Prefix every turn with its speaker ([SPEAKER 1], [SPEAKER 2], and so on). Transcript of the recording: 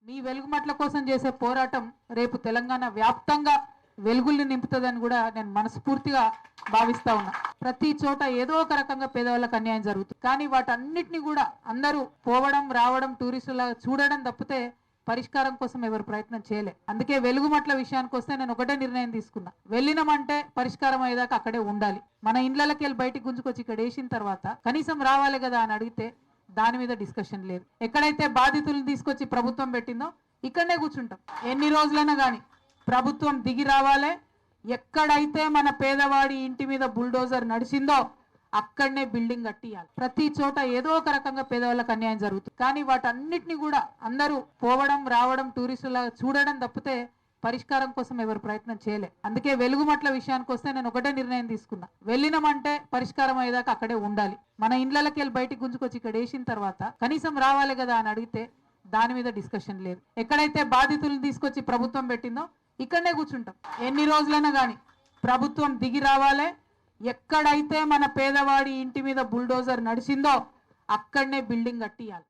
[SPEAKER 1] మీ వెలుగుమట్ల కోసం చేసే పోరాటం రేపు తెలంగాణ వ్యాప్తంగా వెలుగుల్ని నింపుతుందని కూడా నేను మనస్ఫూర్తిగా భావిస్తా ఉన్నా. ప్రతి చోట ఏదో ఒక రకంగా పేదవాళ్ళకి అన్యాయం జరుగుతుంది. కానీ వాటన్నిటిని కూడా అందరూ పోవడం రావడం టూరిస్టులా చూడడం తప్పితే పరిష్కారం కోసం ఎవరు ప్రయత్నం చేయలే. అందుకే వెలుగుమట్ల విషయానికి వస్తే నేను ఒకటే నిర్ణయం తీసుకున్నా, వెళ్ళినామంటే పరిష్కారం అయ్యేదాకా అక్కడే ఉండాలి. మన ఇండ్లకి వెళ్ళి బయటికి గుంజుకొచ్చి ఇక్కడ వేసిన తర్వాత కనీసం రావాలి కదా అని అడిగితే దాని మీద డిస్కషన్ లేదు. ఎక్కడైతే బాధితులను తీసుకొచ్చి ప్రభుత్వం పెట్టిందో ఇక్కడనే కూర్చుంటాం. ఎన్ని రోజులైనా కానీ ప్రభుత్వం దిగి రావాలి. ఎక్కడైతే మన పేదవాడి ఇంటి మీద బుల్డోజర్ నడిచిందో అక్కడనే బిల్డింగ్ కట్టియాలి. ప్రతి చోట ఏదో ఒక రకంగా పేదవాళ్ళకి అన్యాయం జరుగుతుంది. కానీ వాటన్నిటిని కూడా అందరూ పోవడం రావడం టూరిస్టులా చూడడం తప్పితే పరిష్కారం కోసం ఎవరు ప్రయత్నం చేయలే. అందుకే వెలుగుమట్ల విషయానికి వస్తే నేను ఒకటే నిర్ణయం తీసుకున్నా, వెళ్ళినామంటే పరిష్కారం అయ్యేదాకా అక్కడే ఉండాలి. మన ఇండ్లకి వెళ్ళి బయటికి గుంజుకొచ్చి ఇక్కడ వేసిన తర్వాత కనీసం రావాలి కదా అని అడిగితే దాని మీద డిస్కషన్ లేదు. ఎక్కడైతే బాధితులను తీసుకొచ్చి ప్రభుత్వం పెట్టిందో ఇక్కడనే కూర్చుంటాం. ఎన్ని రోజులైనా కానీ ప్రభుత్వం దిగి రావాలి. ఎక్కడైతే మన పేదవాడి ఇంటి మీద బుల్డోజర్ నడిచిందో అక్కడనే బిల్డింగ్ కట్టియాలి.